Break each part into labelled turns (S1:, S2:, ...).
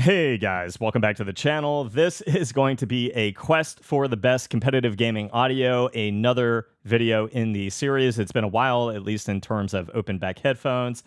S1: Hey guys, welcome back to the channel. This is going to be a quest for the best competitive gaming audio, another video in the series. It's been a while, at least in terms of open back headphones.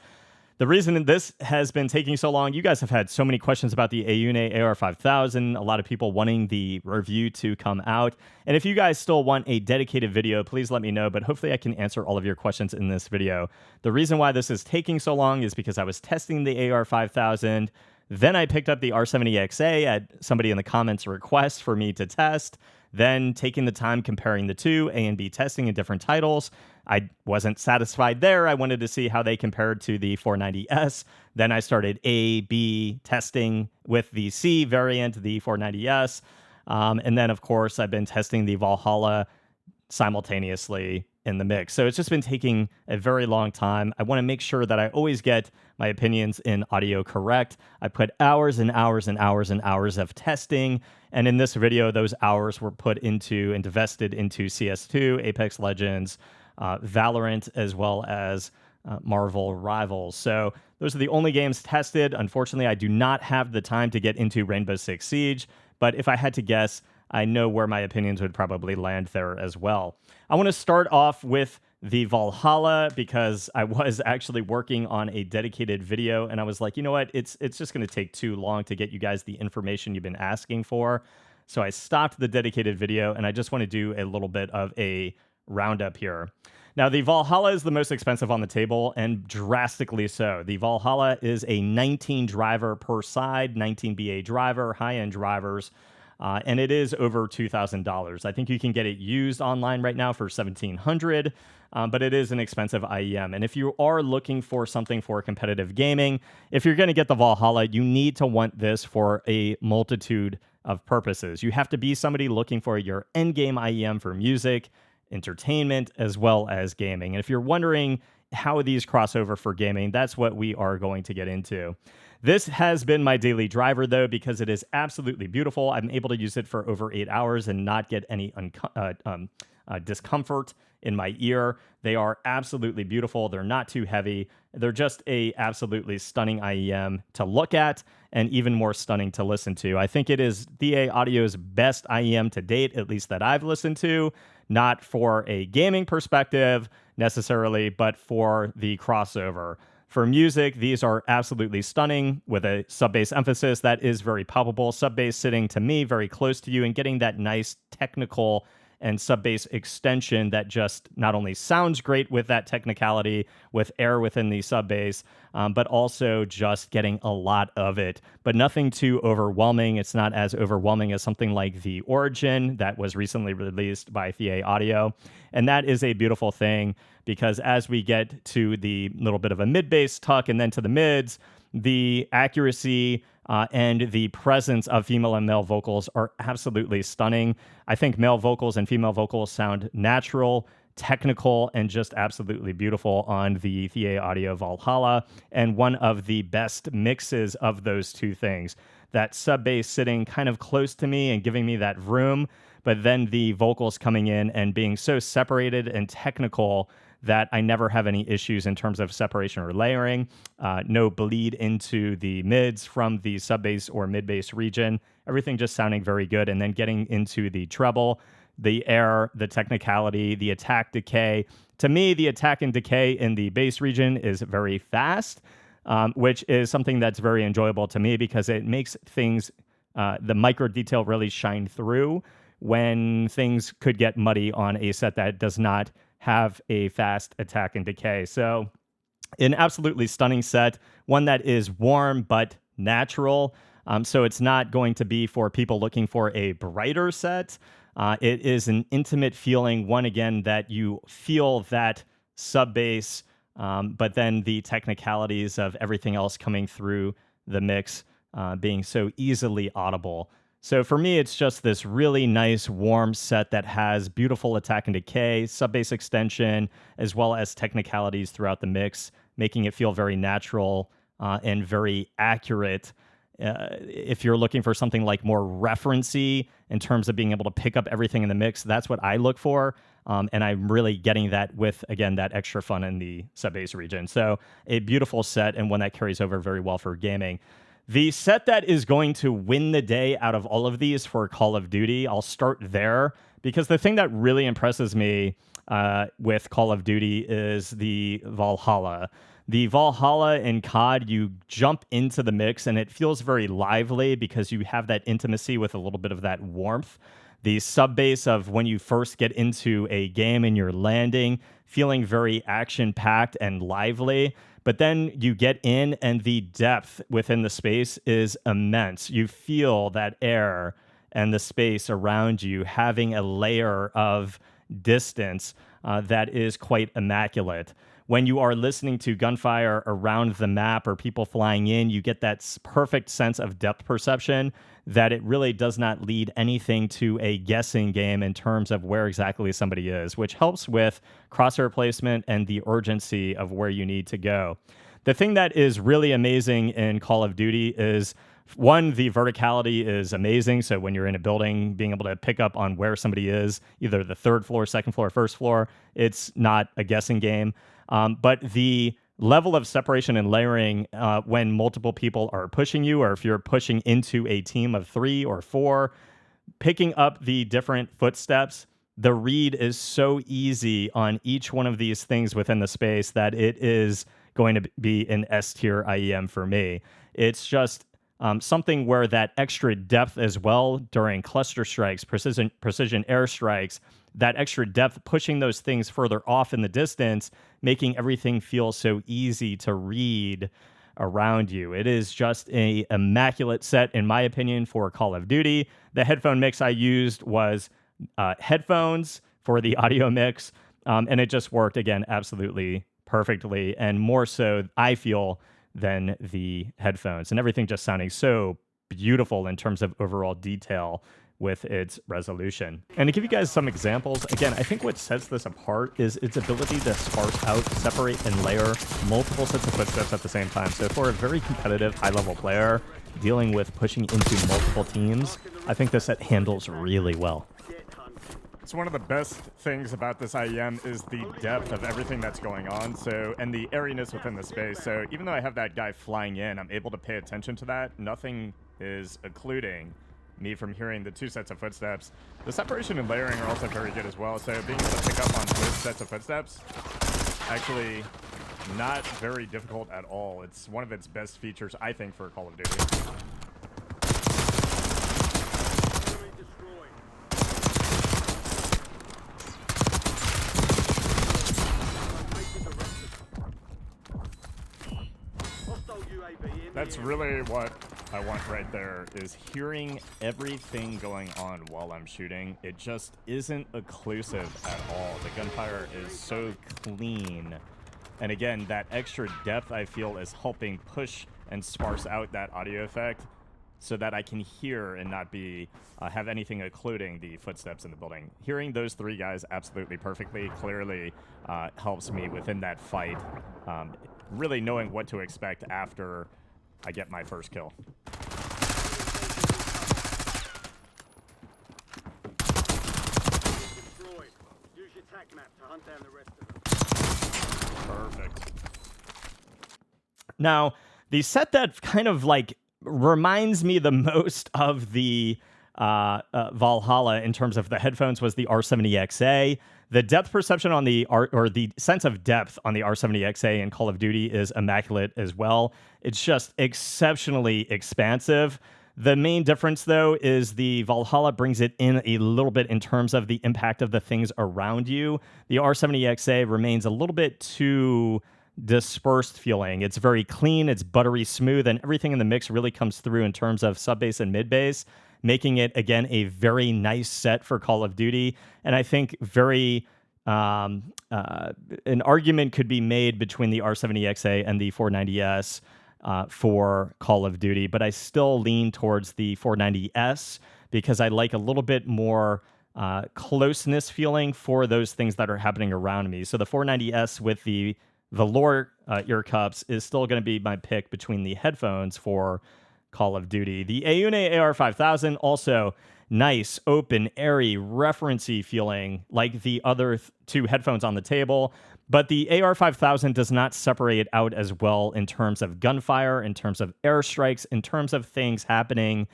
S1: The reason this has been taking so long, you guys have had so many questions about the Aune AR5000, a lot of people wanting the review to come out. And if you guys still want a dedicated video, please let me know, but hopefully I can answer all of your questions in this video. The reason why this is taking so long is because I was testing the AR5000, then I picked up the r70xa at somebody in the comments request for me to test, then taking the time comparing the two, A and B testing in different titles. I wasn't satisfied there. I wanted to see how they compared to the 490S. Then I started A/B testing with the C variant, the 490S. And then, of course, I've been testing the Valhalla simultaneously in the mix. So it's just been taking a very long time. I want to make sure that I always get my opinions in audio correct. I put hours and hours and hours and hours of testing. And in this video, those hours were put into and invested into CS2, Apex Legends, Valorant, as well as Marvel Rivals. So those are the only games tested. Unfortunately, I do not have the time to get into Rainbow Six Siege. But if I had to guess, I know where my opinions would probably land there as well. I want to start off with the Valhalla because I was actually working on a dedicated video and I was like, you know what, it's just going to take too long to get you guys the information you've been asking for. So I stopped the dedicated video and I just want to do a little bit of a roundup here. Now, the Valhalla is the most expensive on the table, and drastically so. The Valhalla is a 19 driver per side, 19 BA driver, high-end drivers. And it is over $2,000. I think you can get it used online right now for $1,700, but it is an expensive IEM. And if you are looking for something for competitive gaming, if you're going to get the Valhalla, you need to want this for a multitude of purposes. You have to be somebody looking for your endgame IEM for music, entertainment, as well as gaming. And if you're wondering how these cross over for gaming, that's what we are going to get into. This has been my daily driver, though, because it is absolutely beautiful. I'm able to use it for over 8 hours and not get any discomfort in my ear. They are absolutely beautiful. They're not too heavy. They're just a absolutely stunning IEM to look at and even more stunning to listen to. I think it is DA Audio's best IEM to date, at least that I've listened to, not for a gaming perspective necessarily, but for the crossover. For music, these are absolutely stunning with a sub-bass emphasis that is very palpable. Sub-bass sitting, to me, very close to you and getting that nice technical and sub-bass extension that just not only sounds great with that technicality, with air within the sub-bass, but also just getting a lot of it, but nothing too overwhelming. It's not as overwhelming as something like the Origin that was recently released by DA Audio. And that is a beautiful thing because as we get to the little bit of a mid-bass tuck and then to the mids, the accuracy and the presence of female and male vocals are absolutely stunning. I think male vocals and female vocals sound natural, technical, and just absolutely beautiful on the DA Audio Valhalla, and one of the best mixes of those two things. That sub-bass sitting kind of close to me and giving me that room, but then the vocals coming in and being so separated and technical that I never have any issues in terms of separation or layering. No bleed into the mids from the sub-bass or mid-bass region. Everything just sounding very good. And then getting into the treble, the air, the technicality, the attack decay. To me, the attack and decay in the bass region is very fast, which is something that's very enjoyable to me because it makes things, the micro detail really shine through when things could get muddy on a set that does not have a fast attack and decay. So an absolutely stunning set, one that is warm but natural. So it's not going to be for people looking for a brighter set. It is an intimate feeling, one again, that you feel that sub-bass, but then the technicalities of everything else coming through the mix being so easily audible. So for me, it's just this really nice, warm set that has beautiful attack and decay, sub-bass extension, as well as technicalities throughout the mix, making it feel very natural and very accurate. If you're looking for something like more referencey in terms of being able to pick up everything in the mix, that's what I look for. And I'm really getting that with, again, that extra fun in the sub-bass region. So a beautiful set and one that carries over very well for gaming. The set that is going to win the day out of all of these for Call of Duty, I'll start there, because the thing that really impresses me with Call of Duty is the Valhalla. The Valhalla in COD, you jump into the mix and it feels very lively because you have that intimacy with a little bit of that warmth. The sub bass of when you first get into a game and you're landing, feeling very action packed and lively. But then you get in and the depth within the space is immense. You feel that air and the space around you having a layer of distance that is quite immaculate. When you are listening to gunfire around the map or people flying in, you get that perfect sense of depth perception that it really does not lead anything to a guessing game in terms of where exactly somebody is, which helps with crosshair placement and the urgency of where you need to go. The thing that is really amazing in Call of Duty is, one, the verticality is amazing. So when you're in a building, being able to pick up on where somebody is, either the third floor, second floor, first floor, it's not a guessing game. But the level of separation and layering when multiple people are pushing you, or if you're pushing into a team of 3 or 4, picking up the different footsteps, the read is so easy on each one of these things within the space that it is going to be an S tier IEM for me. It's just something where that extra depth as well during cluster strikes, precision airstrikes, that extra depth, pushing those things further off in the distance, making everything feel so easy to read around you. It is just an immaculate set, in my opinion, for Call of Duty. The headphone mix I used was headphones for the audio mix, and it just worked, again, absolutely perfectly, and more so, I feel, than the headphones, and everything just sounding so beautiful in terms of overall detail with its resolution. And to give you guys some examples, again, I think what sets this apart is its ability to sparse out, separate, and layer multiple sets of footsteps at the same time. So for a very competitive, high-level player dealing with pushing into multiple teams, I think this set handles really well.
S2: So one of the best things about this IEM is the depth of everything that's going on, and the airiness within the space. So even though I have that guy flying in, I'm able to pay attention to that. Nothing is occluding me from hearing the 2 sets of footsteps. The separation and layering are also very good as well. So being able to pick up on both sets of footsteps, actually not very difficult at all. It's one of its best features, I think, for Call of Duty. That's really what I want right there, is hearing everything going on while I'm shooting. It just isn't occlusive at all. The gunfire is so clean. And again, that extra depth I feel is helping push and sparse out that audio effect so that I can hear and not be have anything occluding the footsteps in the building. Hearing those 3 guys absolutely perfectly, clearly helps me within that fight. Really knowing what to expect after I get my first kill. Perfect.
S1: Now, the set that kind of like reminds me the most of the Valhalla in terms of the headphones was the r70xa. The depth perception on the or the sense of depth on the r70xa in Call of Duty is immaculate as well. It's just exceptionally expansive. The main difference, though, is the Valhalla brings it in a little bit in terms of the impact of the things around you. The r70xa remains a little bit too dispersed feeling. It's very clean, it's buttery smooth, and everything in the mix really comes through in terms of sub bass and mid bass, making it, again, a very nice set for Call of Duty. And I think an argument could be made between the r70xa and the 490S for Call of Duty, but I still lean towards the 490S because I like a little bit more closeness feeling for those things that are happening around me. So the 490S with the velour ear cups is still going to be my pick between the headphones for Call of Duty. The Aune AR5000 also nice, open, airy, referencey feeling like the other two headphones on the table. But the AR5000 does not separate out as well in terms of gunfire, in terms of airstrikes, in terms of things happening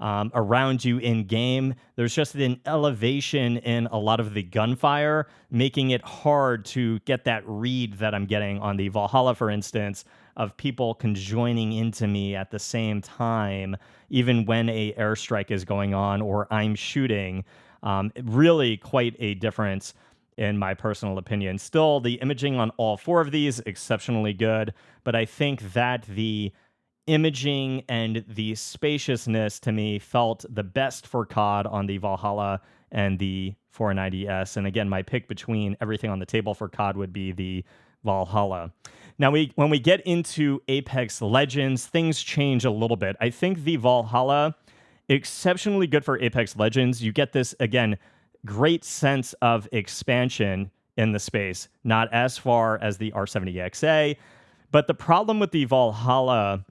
S1: around you in game. There's just an elevation in a lot of the gunfire, making it hard to get that read that I'm getting on the Valhalla, for instance, of people conjoining into me at the same time, even when a airstrike is going on or I'm shooting. Really quite a difference in my personal opinion. Still, the imaging on all four of these, exceptionally good, but I think that the imaging and the spaciousness to me felt the best for COD on the Valhalla and the 490S. And again, my pick between everything on the table for COD would be the Valhalla. Now, when we get into Apex Legends, things change a little bit. I think the Valhalla, exceptionally good for Apex Legends. You get this, again, great sense of expansion in the space, not as far as the r70xa. But the problem with the Valhalla,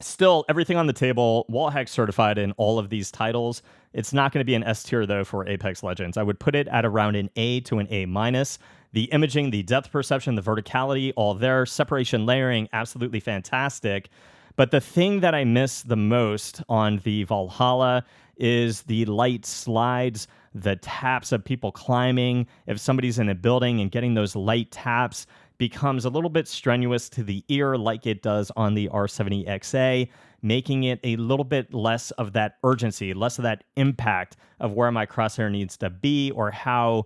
S1: still, everything on the table, wallhack certified in all of these titles. It's not going to be an S tier, though, for Apex Legends. I would put it at around an A to an A minus. The imaging, the depth perception, the verticality, all there. Separation layering, absolutely fantastic. But the thing that I miss the most on the Valhalla is the light slides, the taps of people climbing. If somebody's in a building and getting those light taps becomes a little bit strenuous to the ear like it does on the r70xa, making it a little bit less of that urgency, less of that impact of where my crosshair needs to be or how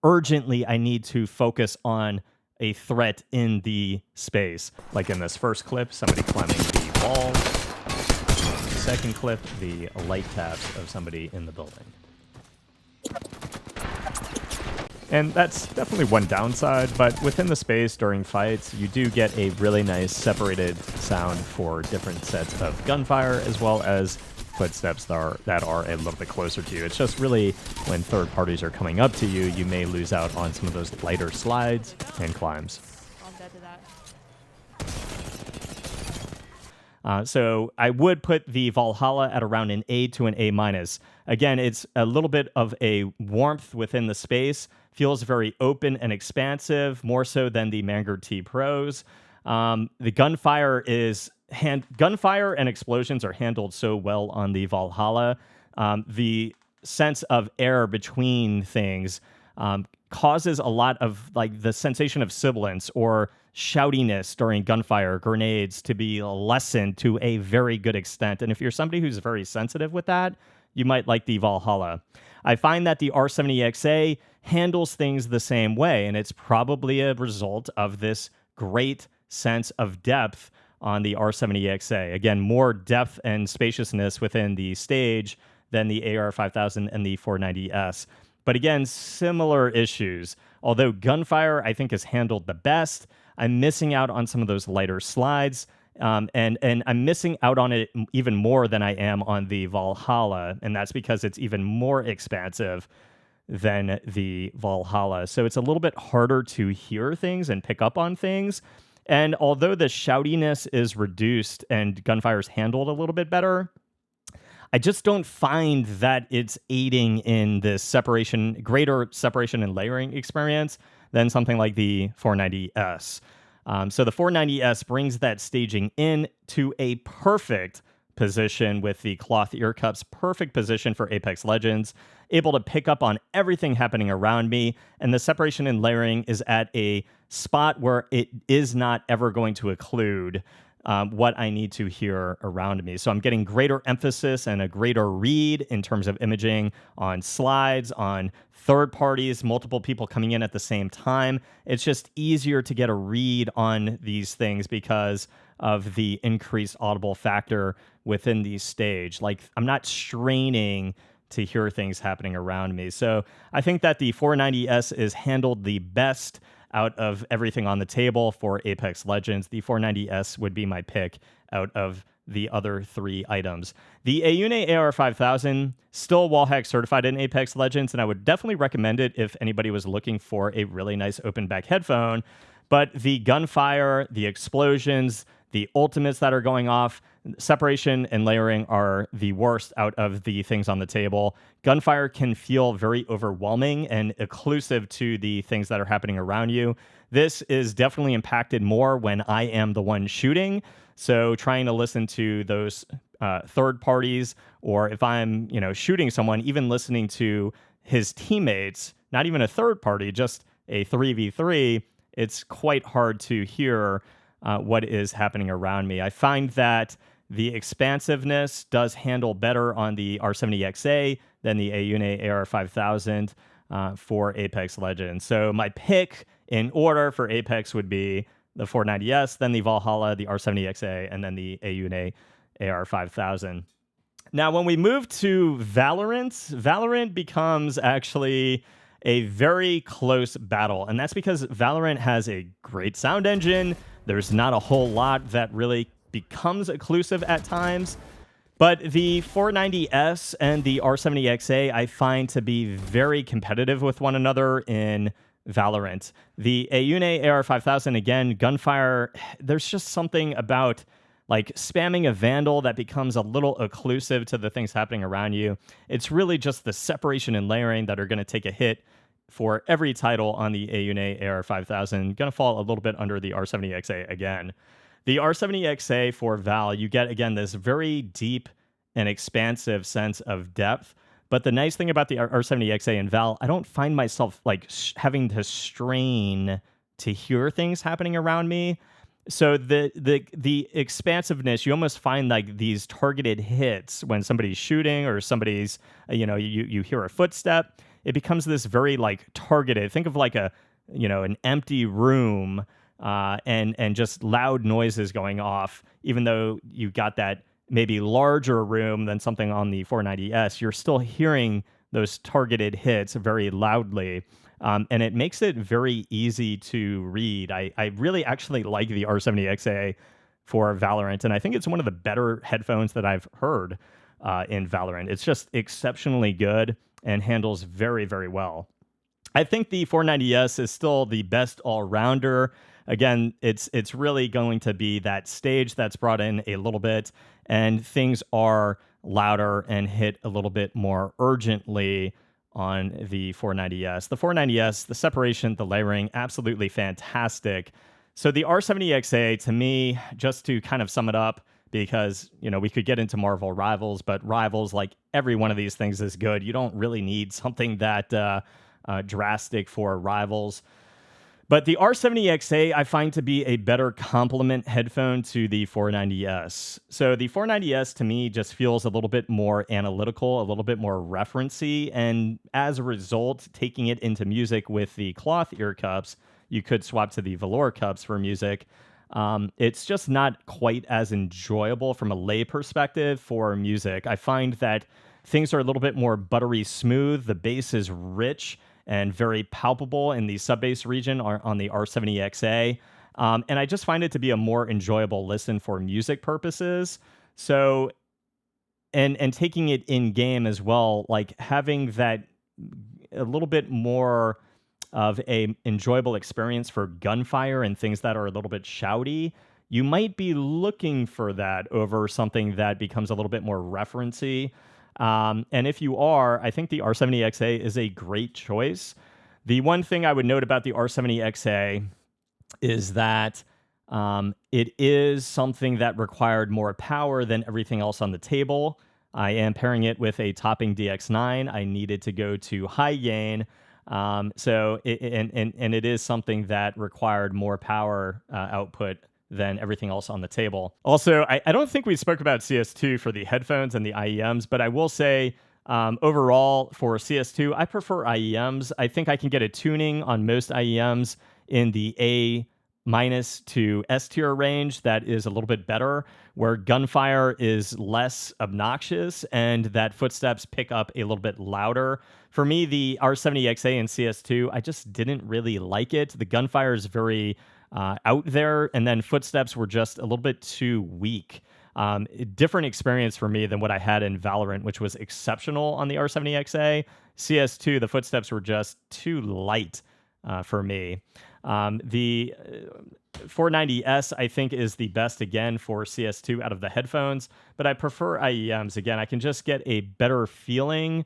S1: urgently I need to focus on a threat in the space. Like in this first clip, somebody climbing the wall. Second clip, the light taps of somebody in the building. And that's definitely one downside, but within the space during fights, you do get a really nice separated sound for different sets of gunfire, as well as footsteps that are a little bit closer to you. It's just really when third parties are coming up to you, you may lose out on some of those lighter slides and climbs.
S3: I'm dead to that.
S1: So I would put the Valhalla at around an A to an A minus. Again, it's a little bit of a warmth within the space. Feels very open and expansive, more so than the Mangird Tea Pros. The gunfire and explosions are handled so well on the Valhalla. The sense of air between things causes a lot of like the sensation of sibilance or shoutiness during gunfire, grenades to be lessened to a very good extent. And if you're somebody who's very sensitive with that, you might like the Valhalla. I find that the r70xa handles things the same way, and it's probably a result of this great sense of depth on the r70xa. Again, more depth and spaciousness within the stage than the AR5000 and the 490S. But again, similar issues. Although gunfire, I think, is handled the best, I'm missing out on some of those lighter slides. And I'm missing out on it even more than I am on the Valhalla, and that's because it's even more expansive than the Valhalla. So it's a little bit harder to hear things and pick up on things. And although the shoutiness is reduced and gunfire's handled a little bit better, I just don't find that it's aiding in this greater separation and layering experience than something like the 490S. So the 490S brings that staging in to a perfect position with the cloth ear cups, perfect position for Apex Legends, able to pick up on everything happening around me, and the separation and layering is at a spot where it is not ever going to occlude what I need to hear around me. So I'm getting greater emphasis and a greater read in terms of imaging on slides, on third parties, multiple people coming in at the same time. It's just easier to get a read on these things because of the increased audible factor within the stage. Like, I'm not straining to hear things happening around me. So I think that the 490S is handled the best out of everything on the table for Apex Legends. The 490S would be my pick out of the other three items. The Aune AR5000, still wallhack certified in Apex Legends, and I would definitely recommend it if anybody was looking for a really nice open back headphone. But the gunfire, the explosions, the ultimates that are going off. Separation and layering are the worst out of the things on the table. Gunfire can feel very overwhelming and occlusive to the things that are happening around you. This is definitely impacted more when I am the one shooting. So trying to listen to those third parties, or if I'm, shooting someone, even listening to his teammates, not even a third party, just a 3v3, it's quite hard to hear what is happening around me. I find that the expansiveness does handle better on the r70xa than the Aune AR5000 for Apex Legends. So my pick in order for Apex would be the 490S, then the Valhalla, the r70xa, and then the Aune AR5000. Now, when we move to Valorant becomes actually a very close battle, and that's because Valorant has a great sound engine. There's not a whole lot that really becomes occlusive at times, but the 490S and the r70xa I find to be very competitive with one another in Valorant. The Aune AR5000, again, gunfire, there's just something about like spamming a Vandal that becomes a little occlusive to the things happening around you. It's really just the separation and layering that are going to take a hit for every title on the Aune AR5000. Going to fall a little bit under the r70xa again. The r70xa for Val, you get, again, this very deep and expansive sense of depth. But the nice thing about the r70xa and Val, I don't find myself like having to strain to hear things happening around me. So the expansiveness, you almost find like these targeted hits when somebody's shooting or somebody's, you hear a footstep. It becomes this very like targeted. Think of like an empty room and just loud noises going off. Even though you got that maybe larger room than something on the 490S, you're still hearing those targeted hits very loudly. And it makes it very easy to read. I really actually like the r70xa for Valorant, and I think it's one of the better headphones that I've heard in Valorant. It's just exceptionally good and handles very, very well. I think the 490S is still the best all-rounder. Again, it's really going to be that stage that's brought in a little bit, and things are louder and hit a little bit more urgently on the 490S. The 490S, the separation, the layering, absolutely fantastic. So the r70xa, to me, just to kind of sum it up, because, we could get into Marvel Rivals, but Rivals, like every one of these things is good. You don't really need something that drastic for Rivals. But the r70xa I find to be a better complement headphone to the 490S. So the 490S to me just feels a little bit more analytical, a little bit more referencey, and as a result, taking it into music with the cloth ear cups, you could swap to the velour cups for music. It's just not quite as enjoyable from a lay perspective for music. I find that things are a little bit more buttery smooth. The bass is rich and very palpable in the sub-bass region on the r70xa. And I just find it to be a more enjoyable listen for music purposes. So, and taking it in game as well, like having that a little bit more of a enjoyable experience for gunfire and things that are a little bit shouty, you might be looking for that over something that becomes a little bit more referencey. And if you are, I think the r70xa is a great choice. The one thing I would note about the r70xa is that it is something that required more power than everything else on the table. I am pairing it with a topping DX9. I needed to go to high gain. So it is something that required more power output than everything else on the table. Also, I don't think we spoke about CS2 for the headphones and the IEMs, but I will say overall for CS2, I prefer IEMs. I think I can get a tuning on most IEMs in the A- to S tier range that is a little bit better, where gunfire is less obnoxious and that footsteps pick up a little bit louder. For me, the r70xa and CS2, I just didn't really like it. The gunfire is very out there, and then footsteps were just a little bit too weak. Different experience for me than what I had in Valorant, which was exceptional on the r70xa. CS2, the footsteps were just too light for me. The 490S, I think, is the best, again, for CS2 out of the headphones, but I prefer IEMs. Again, I can just get a better feeling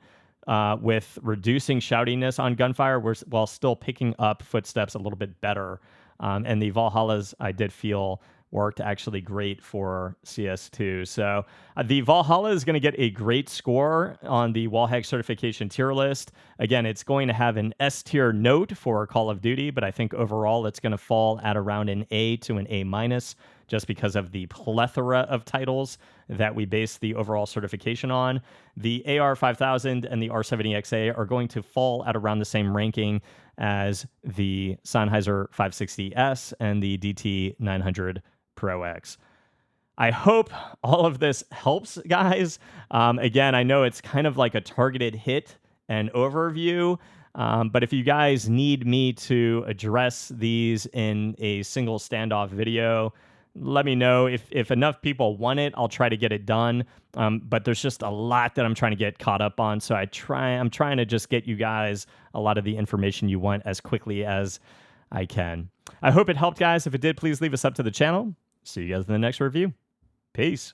S1: with reducing shoutiness on gunfire while still picking up footsteps a little bit better. And the Valhallas, I did feel, worked actually great for CS2. So the Valhalla is going to get a great score on the wallhack certification tier list. Again, it's going to have an S tier note for Call of Duty, but I think overall it's going to fall at around an A to an A minus, just because of the plethora of titles that we base the overall certification on. The AR5000 and the r70xa are going to fall at around the same ranking as the Sennheiser 560S and the DT900 Pro X. I hope all of this helps, guys. Again, I know it's kind of like a targeted hit and overview, but if you guys need me to address these in a single standoff video, let me know. If enough people want it, I'll try to get it done. But there's just a lot that I'm trying to get caught up on, so I'm trying to just get you guys a lot of the information you want as quickly as I can. I hope it helped, guys. If it did, please leave a sub to the channel. See you guys in the next review. Peace.